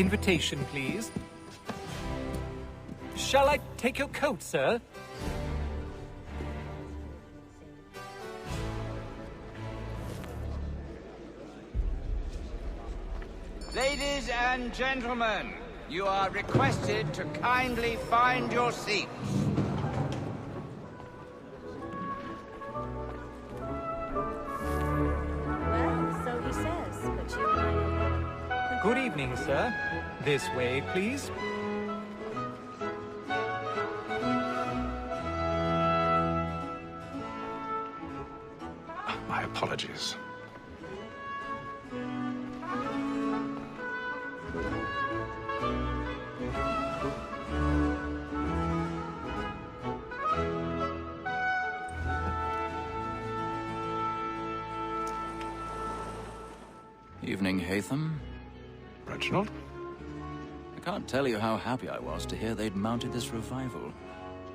Invitation, please. Shall I take your coat, sir? Ladies and gentlemen, you are requested to kindly find your seats. Well, so he says, but you and I know. Good evening, sir. This way, please. My apologies. Evening, Haytham. Reginald? I can't tell you how happy I was to hear they'd mounted this revival.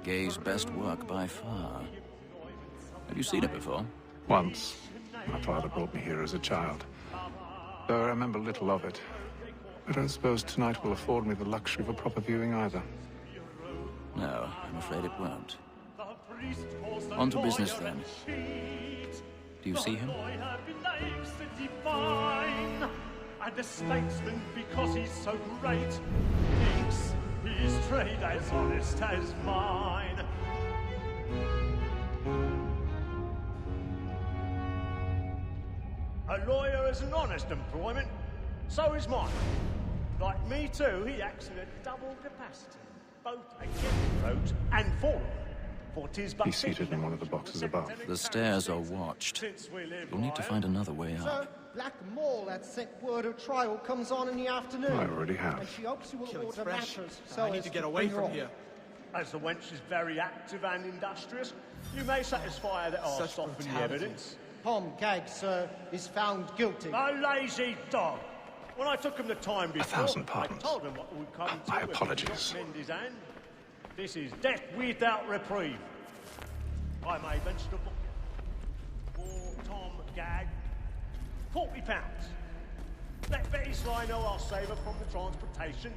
Gay's best work by far. Have you seen it before? Once. My father brought me here as a child. Though I remember little of it. I don't suppose tonight will afford me the luxury of a proper viewing either. No, I'm afraid it won't. On to business then. Do you see him? And a statesman, because he's so great, thinks his trade as honest as mine. A lawyer is an honest employment, so is mine. Like me too, he acts in a double capacity, both against vote and for. He's seated in one of the boxes above. The stairs are watched. You'll need to find another way Sir, up. Black Mall had sent word of trial comes on in the afternoon. I already have. And she hopes you will Killing's order fresh. matters so I need as to get bring away her from on. here. As the wench is very active and industrious, you may satisfy her that I'll Such soften the brutality. evidence. Tom Gagg, sir, is found guilty. A lazy dog. When I took him the time before, 1,000 pardons. I told him what would come to My if he did apologies. not mend his hand. This is death without reprieve. I may venture to book for Tom Gagg. £40. Let Betty Sly know I'll save her from the transportation.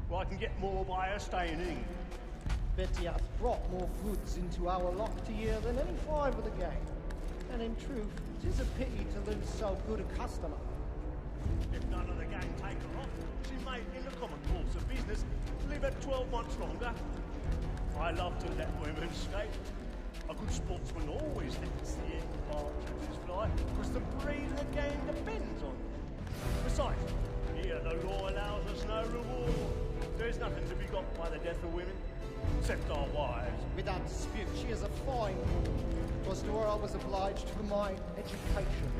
Well, I can get more by her staying in England. Betty hath brought more goods into our locked year than any five of the gang. And in truth, 'tis a pity to lose so good a customer. If none of the gang take her off, she may, in the common course of business, live at 12 months longer. I love to let women skate. A good sportsman always lets the end partridges fly, because the breed of the game depends on it. Besides, here the law allows us no reward. There's nothing to be got by the death of women, except our wives. Without dispute, she is a fine woman. 'Twas to her I was obliged for my education.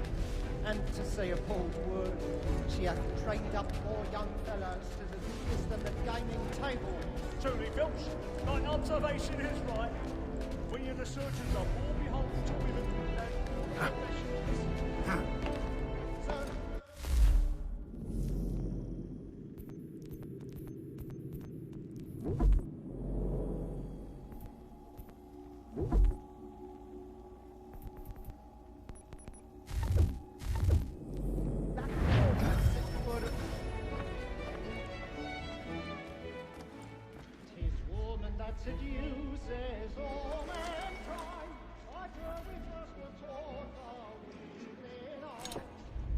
And to say a bold word, she hath trained up more young fellows to the business than the gaming table. Truly, Filch, thine observation is right. We and the surgeons are more beholden to women than professionals. Sir, tis woman that seduces all mankind. I tell we first were taught how we live on.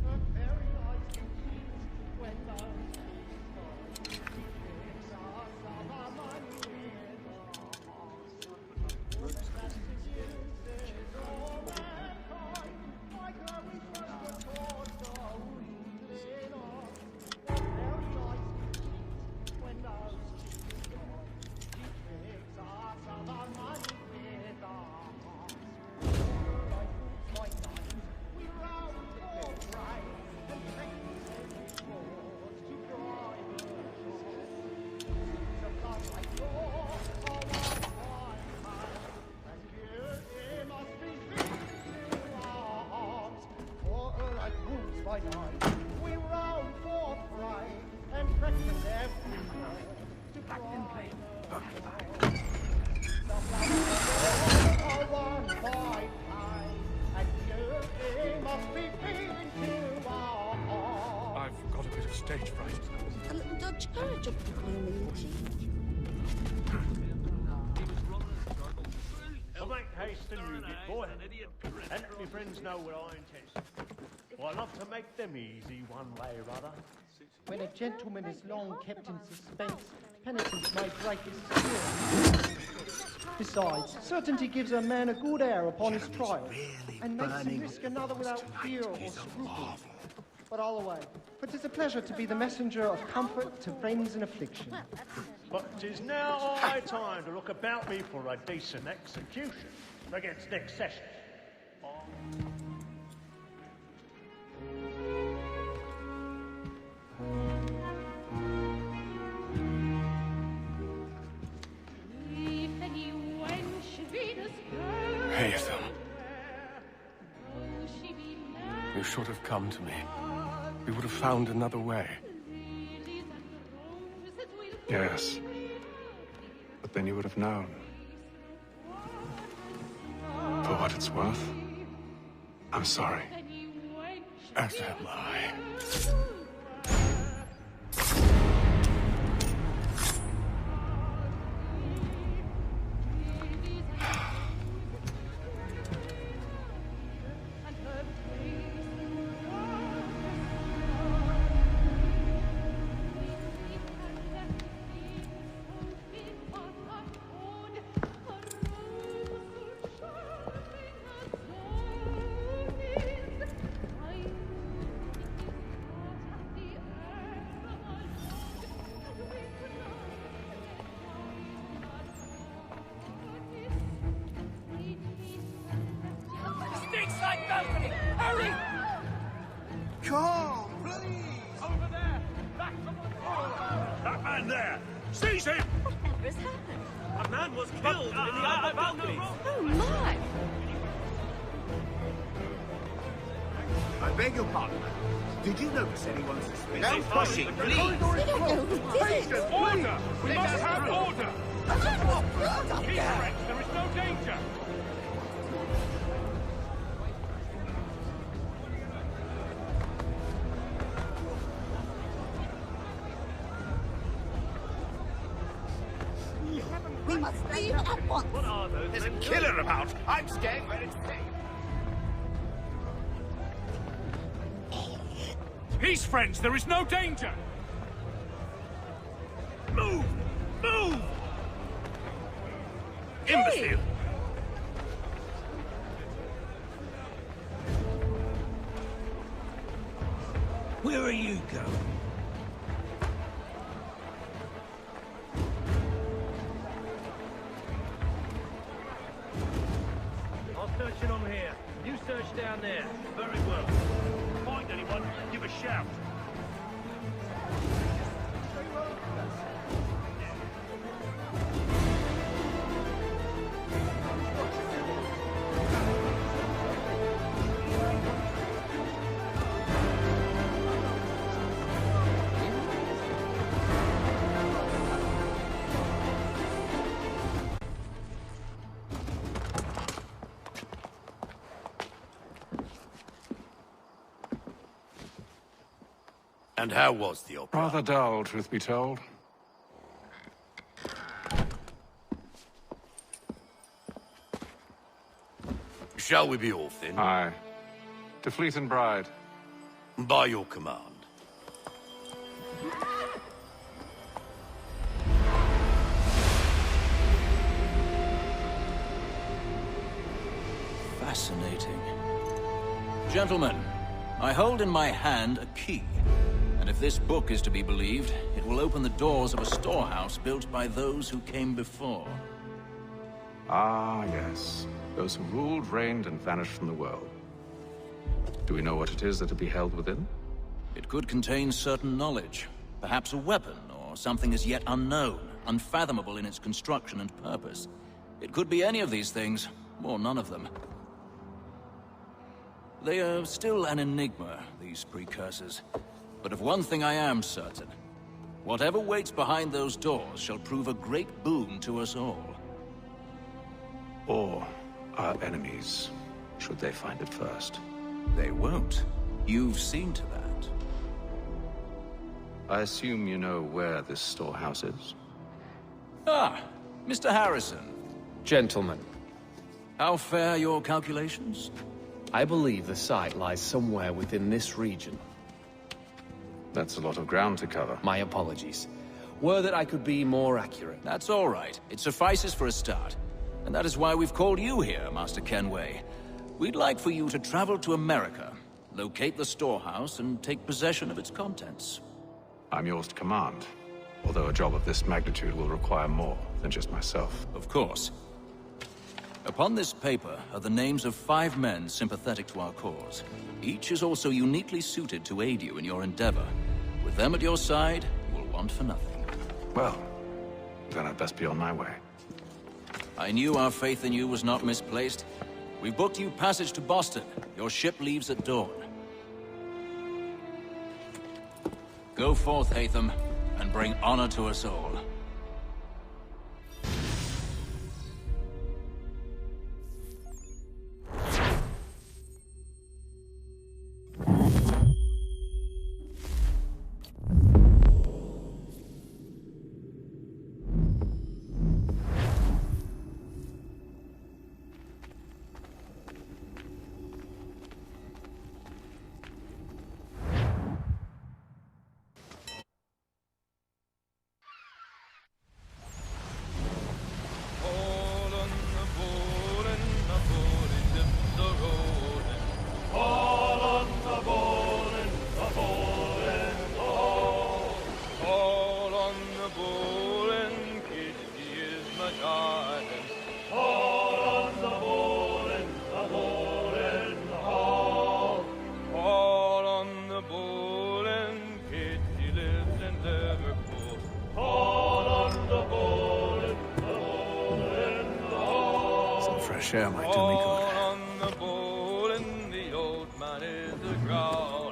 The very life you teach when love is us of our money with us. Woman that seduces all mankind. I tell we first were taught how we live on. The very life you teach when love is gone. She tricks us of our money with us. Like fools like diamonds, we round for pride and practice frauds to bribe us. So love like yours, all our time, and guilty must be fitted to our arms. For like fools by night, we round for pride and practice every fraud to bribe us. I've got a bit of stage fright. such a gloomy litchi. So make haste and move it, boy. And my friends know what I intend. Well, I love to make them easy one way or other. When a gentleman is long kept in suspense, penitence may break his spirit. Besides, certainty gives a man a good air upon his trial, and makes him risk another without fear or scruple. But all away, for 'tis a pleasure to be the messenger of comfort to friends in affliction. But 'tis now high time to look about me for a decent execution against next session. Hazel. You should have come to me. We would have found another way. Yes. But then you would have known. For what it's worth, I'm sorry. As am I. Did you notice anyone suspicious? No pushing, please! We don't know who did it! Order! We must have order! Peace, friends, there is no danger! We must leave at once! What are those? There's a killer about! I'm staying where it's safe! Peace, friends! There is no danger! Move! Move! Hey! Imbecile! Where are you going? I'll search it on here. You search down there. Very well. Find anyone, give a shout. And how was the opera? Rather dull, truth be told. Shall we be off then? Aye. To Fleet and Bride. By your command. Fascinating. Gentlemen, I hold in my hand a key. And if this book is to be believed, it will open the doors of a storehouse built by those who came before. Ah, yes. Those who ruled, reigned, and vanished from the world. Do we know what it is that will be held within? It could contain certain knowledge. Perhaps a weapon, or something as yet unknown, unfathomable in its construction and purpose. It could be any of these things, or none of them. They are still an enigma, these precursors. But of one thing I am certain. Whatever waits behind those doors shall prove a great boon to us all. Or our enemies, should they find it first. They won't. You've seen to that. I assume you know where this storehouse is? Ah, Mr. Harrison. Gentlemen, How fare your calculations? I believe the site lies somewhere within this region. That's a lot of ground to cover. My apologies. Were that I could be more accurate. That's all right. It suffices for a start. And that is why we've called you here, Master Kenway. We'd like for you to travel to America, locate the storehouse, and take possession of its contents. I'm yours to command, although a job of this magnitude will require more than just myself. Of course. Upon this paper are the names of 5 men sympathetic to our cause. Each is also uniquely suited to aid you in your endeavor. With them at your side, you will want for nothing. Well, then I'd best be on my way. I knew our faith in you was not misplaced. We've booked you passage to Boston. Your ship leaves at dawn. Go forth, Hatham, and bring honor to us all. Fresh air might do me good. On the bowl and the old man is a growl.